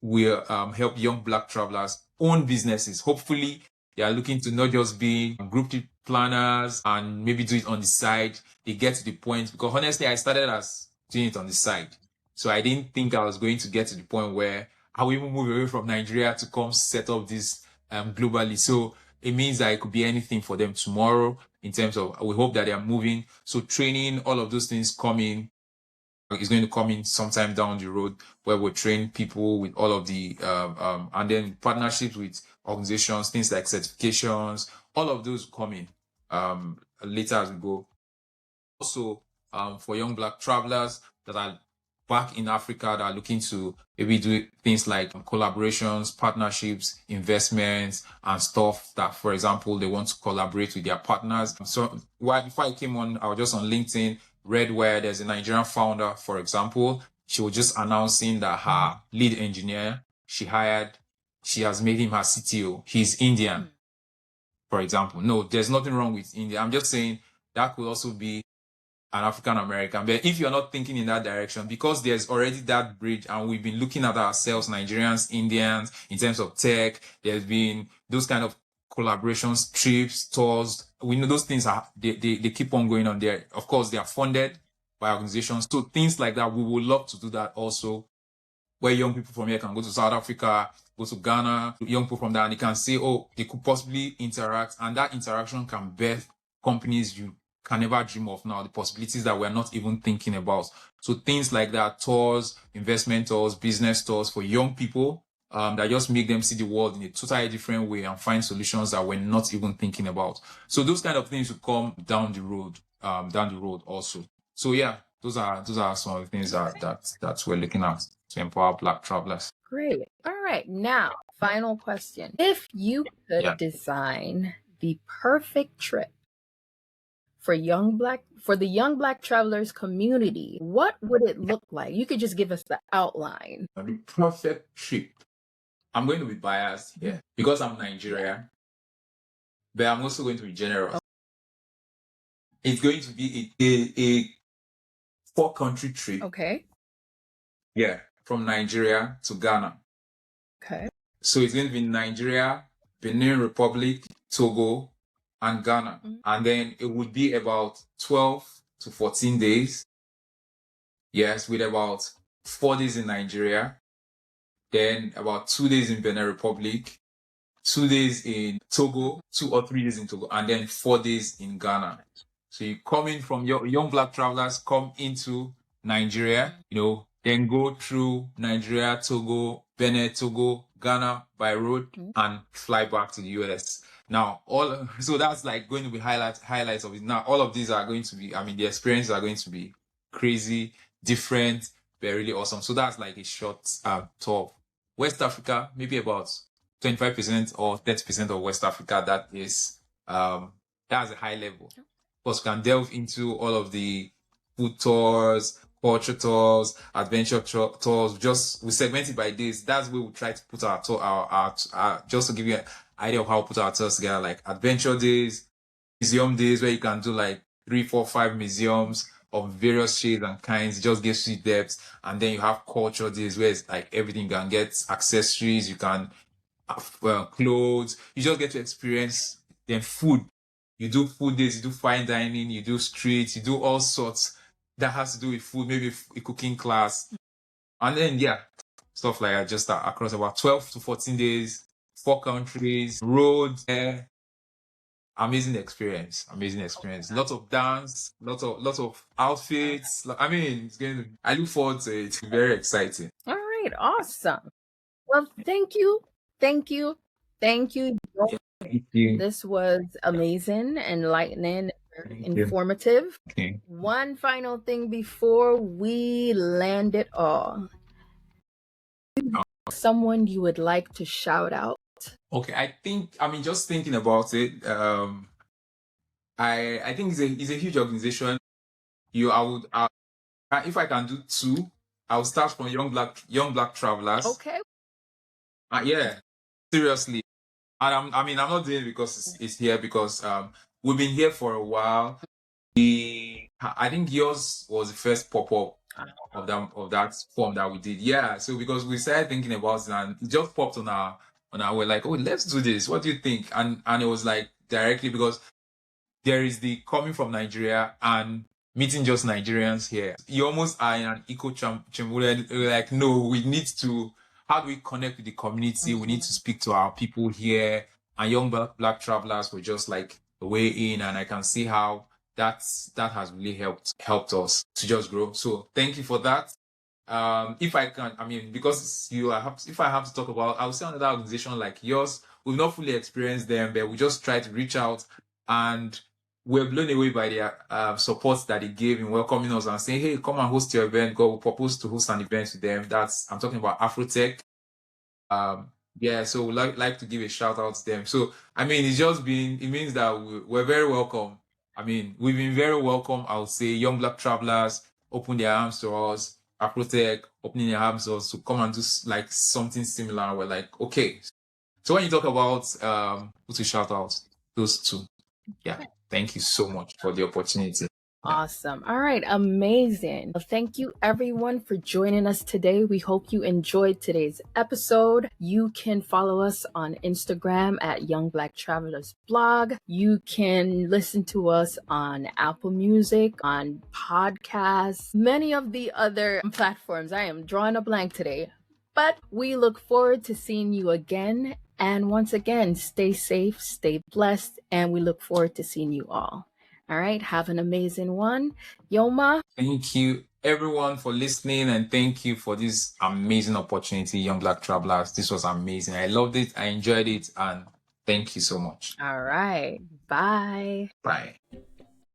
will help young black travelers own businesses. Hopefully, they are looking to not just be group trip planners and maybe do it on the side. They get to the point, because honestly, I started as doing it on the side. So I didn't think I was going to get to the point where I will even move away from Nigeria to come set up this globally. So it means that it could be anything for them tomorrow in terms of, we hope that they are moving. So training, all of those things coming is going to come in sometime down the road, where we train people with all of the and then partnerships with organizations, things like certifications, all of those coming later as we go. Also, for young black travelers that are back in Africa that are looking to maybe do things like collaborations, partnerships, investments, and stuff that, for example, they want to collaborate with their partners. So before I came on, I was just on LinkedIn, read where there's a Nigerian founder, for example. She was just announcing that her lead engineer she has made him her CTO. He's Indian, for example. No, there's nothing wrong with India. I'm just saying that could also be an African American. But if you're not thinking in that direction, because there's already that bridge, and we've been looking at ourselves, Nigerians, Indians, in terms of tech, there's been those kind of collaborations, trips, tours. We know those things they keep on going on there. Of course, they are funded by organizations. So things like that, we would love to do that also, where young people from here can go to South Africa, go to Ghana, young people from there, and they can say, oh, they could possibly interact, and that interaction can birth companies you can never dream of now, the possibilities that we're not even thinking about. So things like that, tours, investment tours, business tours for young people, that just make them see the world in a totally different way and find solutions that we're not even thinking about. So those kind of things will come down the road also. So yeah, those are some of the things that we're looking at to empower black travelers. Great. All right. Now, final question. If you could design the perfect trip for the young black travelers community, what would it look like? You could just give us the outline. The perfect trip. I'm going to be biased here because I'm Nigerian, but I'm also going to be generous. It's going to be a 4-country trip. Okay. Yeah, from Nigeria to Ghana. Okay. So it's going to be Nigeria, Benin Republic, Togo, and Ghana. And then it would be about 12 to 14 days. Yes, with about 4 days in Nigeria, then about 2 days in Benin Republic, 2 days in Togo, 2 or 3 days in Togo, and then 4 days in Ghana. So you come in from your young Black travelers, come into Nigeria, then go through Nigeria, Togo, Benin, Togo, Ghana by road, and fly back to the US. Now, so that's like going to be highlights of it. Now, all of these are going to be, the experiences are going to be crazy, different, but really awesome. So that's like a short tour. West Africa, maybe about 25% or 30% of West Africa. That's a high level. Of course, we can delve into all of the food tours, culture tours, adventure tours. We segment it by days. That's where we try to put our tour, our just to give you an idea of how we put our tours together, like adventure days, museum days, where you can do like 3, 4, 5 museums of various shades and kinds. It just gives you depth. And then you have culture days where it's like everything. You can get accessories, you can clothes, you just get to experience. Then food, you do food days, you do fine dining, you do streets, you do all sorts that has to do with food, maybe a cooking class, and then stuff like that, just across about 12 to 14 days, 4 countries, roads. Amazing experience. Lots of dance, lots of outfits. I look forward to it. It's very exciting. All right, awesome. Well, thank you. Thank you. This was amazing, enlightening, informative. Okay. One final thing before we land it all. Someone you would like to shout out? Okay, just thinking about it, I think it's a huge organization. If I can do 2, I'll start from young black travelers. Okay. Yeah, seriously. And I'm not doing it because it's here, because we've been here for a while. I think yours was the first pop-up of that form that we did. Yeah, so because we started thinking about it and it just popped on our we're like, oh, let's do this. What do you think? And it was like directly, because there is the coming from Nigeria and meeting just Nigerians here. You almost are in an echo chamber. We're like, no, we need to. How do we connect with the community? We need to speak to our people here. And young black travelers were just like the way in, and I can see how that has really helped us to just grow. So thank you for that. If I can, because if I have to talk about, I would say another organization like yours. We've not fully experienced them, but we just try to reach out, and we're blown away by their support that they gave in welcoming us and saying, hey, come and host your event. God will propose to host an event with them. I'm talking about Afrotech. So we'd like to give a shout out to them. So, it means that we're very welcome. We've been very welcome. I would say young black travelers open their arms to us. Afrotech opening their arms to us to come and do like something similar. We're like, okay. So when you talk about who to shout out, those 2. Yeah. Thank you so much for the opportunity. Awesome. All right. Amazing. Well, thank you everyone for joining us today. We hope you enjoyed today's episode. You can follow us on Instagram at Young Black Travelers Blog. You can listen to us on Apple Music, on podcasts, many of the other platforms. I am drawing a blank today, but we look forward to seeing you again. And once again, stay safe, stay blessed, and we look forward to seeing you all. All right. Have an amazing one. Yoma. Thank you, everyone, for listening. And thank you for this amazing opportunity, Young Black Travelers. This was amazing. I loved it. I enjoyed it. And thank you so much. All right. Bye. Bye.